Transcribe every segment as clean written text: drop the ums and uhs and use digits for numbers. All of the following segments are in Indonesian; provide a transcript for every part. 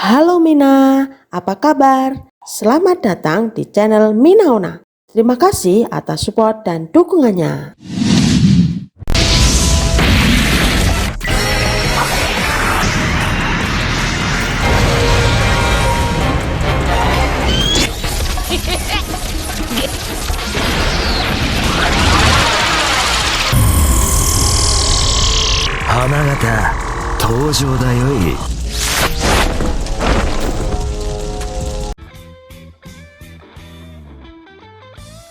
Halo Mina, apa kabar? Selamat datang di channel Minaona. Terima kasih atas support dan dukungannya. Hanagata, 登場だよい。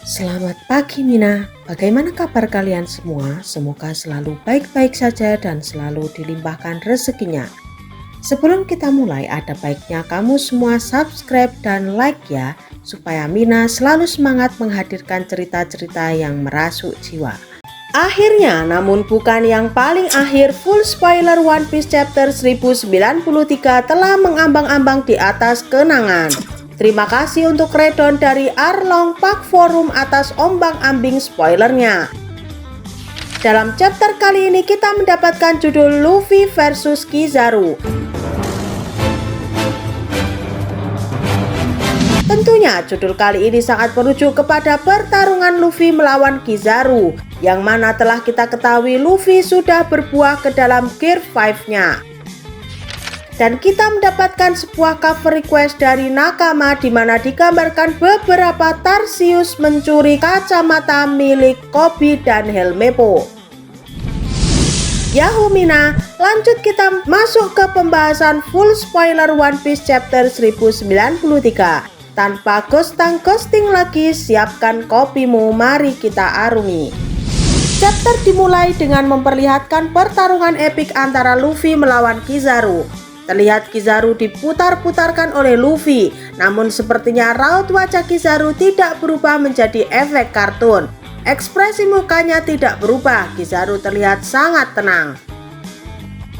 Selamat pagi Mina, bagaimana kabar kalian semua? Semoga selalu baik-baik saja dan selalu dilimpahkan rezekinya. Sebelum kita mulai, ada baiknya kamu semua subscribe dan like ya, supaya Mina selalu semangat menghadirkan cerita-cerita yang merasuk jiwa. Akhirnya, namun bukan yang paling akhir, full spoiler One Piece chapter 1093 telah mengambang-ambang di atas kenangan. Terima kasih untuk Redon dari Arlong Park Forum atas ombang-ambing spoilernya. Dalam chapter kali ini kita mendapatkan judul Luffy versus Kizaru. Tentunya judul kali ini sangat merujuk kepada pertarungan Luffy melawan Kizaru, yang mana telah kita ketahui Luffy sudah berbuah ke dalam Gear 5-nya. Dan kita mendapatkan sebuah cover request dari Nakama di mana digambarkan beberapa Tarsius mencuri kacamata milik Koby dan Helmeppo. Yahoo Mina, lanjut kita masuk ke pembahasan full spoiler One Piece chapter 1093. Tanpa ghosting lagi, siapkan kopimu, mari kita arungi. Chapter dimulai dengan memperlihatkan pertarungan epik antara Luffy melawan Kizaru. Terlihat Kizaru diputar-putarkan oleh Luffy, namun sepertinya raut wajah Kizaru tidak berubah menjadi efek kartun. Ekspresi mukanya tidak berubah, Kizaru terlihat sangat tenang.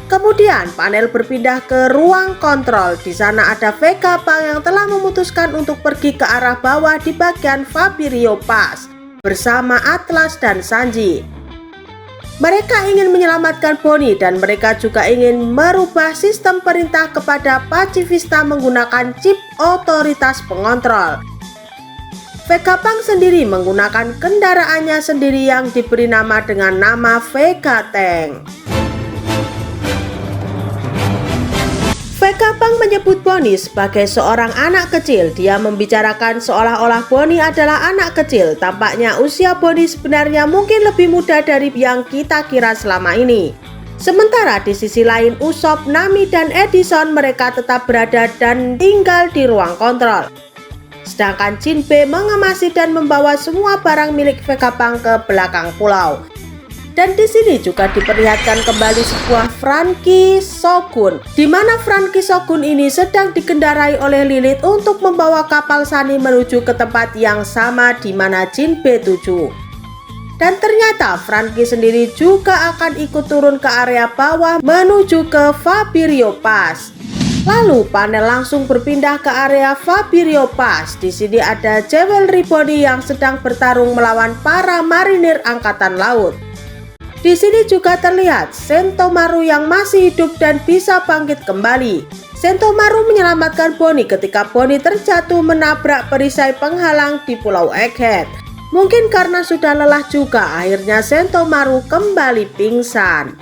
Kemudian panel berpindah ke ruang kontrol. Di sana ada Vegapunk yang telah memutuskan untuk pergi ke arah bawah di bagian Fabirio Pass bersama Atlas dan Sanji. Mereka ingin menyelamatkan Bonnie dan mereka juga ingin merubah sistem perintah kepada Pacifista menggunakan chip otoritas pengontrol. Vegapunk sendiri menggunakan kendaraannya sendiri yang diberi nama dengan nama Vega Tank. Vegapunk menyebut Bonnie sebagai seorang anak kecil. Dia membicarakan seolah-olah Bonnie adalah anak kecil. Tampaknya usia Bonnie sebenarnya mungkin lebih muda dari yang kita kira selama ini. Sementara di sisi lain, Usopp, Nami, dan Edison mereka tetap berada dan tinggal di ruang kontrol. Sedangkan Jinbe mengemasi dan membawa semua barang milik Vegapunk ke belakang pulau. Dan di sini juga diperlihatkan kembali sebuah Franky Shogun, di mana Franky Shogun ini sedang dikendarai oleh Lilith untuk membawa kapal Sunny menuju ke tempat yang sama di mana Jinbe tuju. Dan ternyata Franky sendiri juga akan ikut turun ke area bawah menuju ke Fabirio Pass. Lalu panel langsung berpindah ke area Fabirio Pass. Di sini ada Jewelry Body yang sedang bertarung melawan para marinir angkatan laut. Di sini juga terlihat Sentomaru yang masih hidup dan bisa bangkit kembali. Sentomaru menyelamatkan Bonnie ketika Bonnie terjatuh menabrak perisai penghalang di Pulau Egghead. Mungkin karena sudah lelah juga, akhirnya Sentomaru kembali pingsan.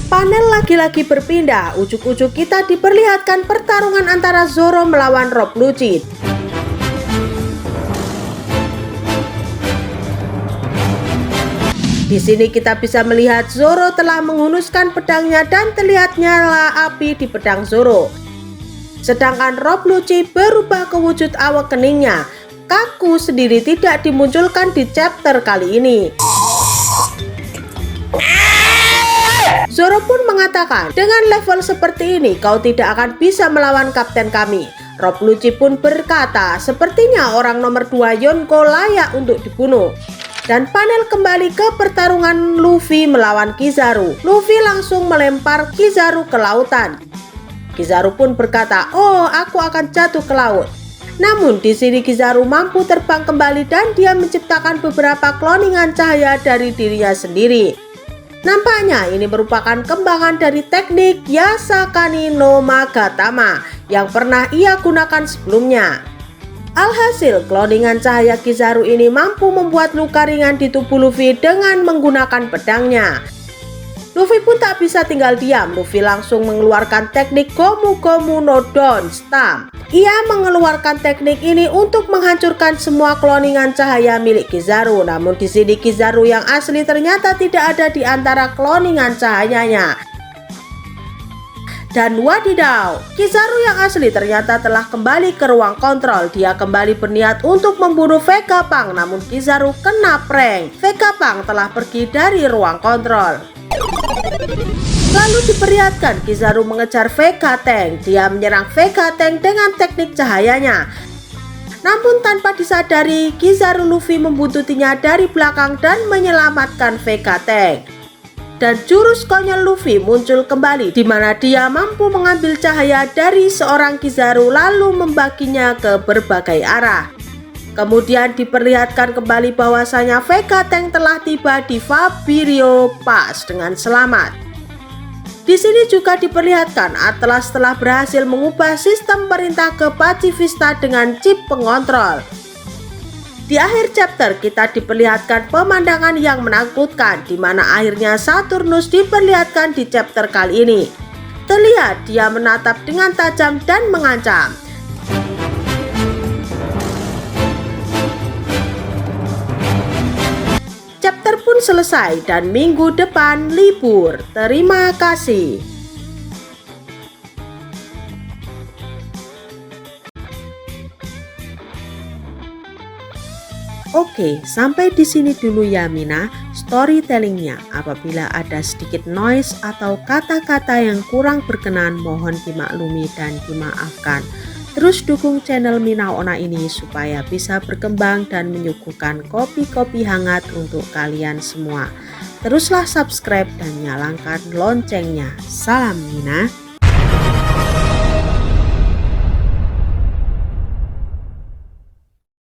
Panel lagi-lagi berpindah. Ujuk-ujuk kita diperlihatkan pertarungan antara Zoro melawan Rob Lucci. Di sini kita bisa melihat Zoro telah menghunuskan pedangnya dan terlihat nyala api di pedang Zoro. Sedangkan Rob Lucci berubah ke wujud awak keningnya. Kaku sendiri tidak dimunculkan di chapter kali ini. Zoro pun mengatakan, dengan level seperti ini kau tidak akan bisa melawan kapten kami. Rob Lucci pun berkata, sepertinya orang nomor 2 Yonko layak untuk dibunuh. Dan panel kembali ke pertarungan Luffy melawan Kizaru. Luffy langsung melempar Kizaru ke lautan. Kizaru pun berkata, "Oh, aku akan jatuh ke laut." Namun di sini Kizaru mampu terbang kembali dan dia menciptakan beberapa kloningan cahaya dari dirinya sendiri. Nampaknya ini merupakan kembangan dari teknik Yasakani no Magatama yang pernah ia gunakan sebelumnya. Alhasil, cloningan cahaya Kizaru ini mampu membuat luka ringan di tubuh Luffy dengan menggunakan pedangnya. Luffy pun tak bisa tinggal diam. Luffy langsung mengeluarkan teknik Gomu Gomu no Dawn Stamp. Ia mengeluarkan teknik ini untuk menghancurkan semua cloningan cahaya milik Kizaru. Namun di sini Kizaru yang asli ternyata tidak ada di antara cloningan cahayanya. Dan wadidaw, Kizaru yang asli ternyata telah kembali ke ruang kontrol. Dia kembali berniat untuk membunuh Vegapunk, namun Kizaru kena prank. Vegapunk telah pergi dari ruang kontrol. Lalu diperlihatkan Kizaru mengejar Vegatank. Dia menyerang Vegatank dengan teknik cahayanya. Namun tanpa disadari, Kizaru Luffy membuntutinya dari belakang dan menyelamatkan Vegatank. Dan jurus konyol Luffy muncul kembali, di mana dia mampu mengambil cahaya dari seorang Kizaru lalu membaginya ke berbagai arah. Kemudian diperlihatkan kembali bahwasanya Vegatank telah tiba di Fabirio Pass dengan selamat. Di sini juga diperlihatkan Atlas telah berhasil mengubah sistem perintah ke Pacifista dengan chip pengontrol. Di akhir chapter kita diperlihatkan pemandangan yang menakutkan, di mana akhirnya Saturnus diperlihatkan di chapter kali ini. Terlihat dia menatap dengan tajam dan mengancam. Chapter pun selesai dan minggu depan libur. Terima kasih. Oke, sampai di sini dulu ya Mina storytellingnya. Apabila ada sedikit noise atau kata-kata yang kurang berkenan, mohon dimaklumi dan dimaafkan. Terus dukung channel Mina Onna ini supaya bisa berkembang dan menyuguhkan kopi-kopi hangat untuk kalian semua. Teruslah subscribe dan nyalakan loncengnya. Salam Mina.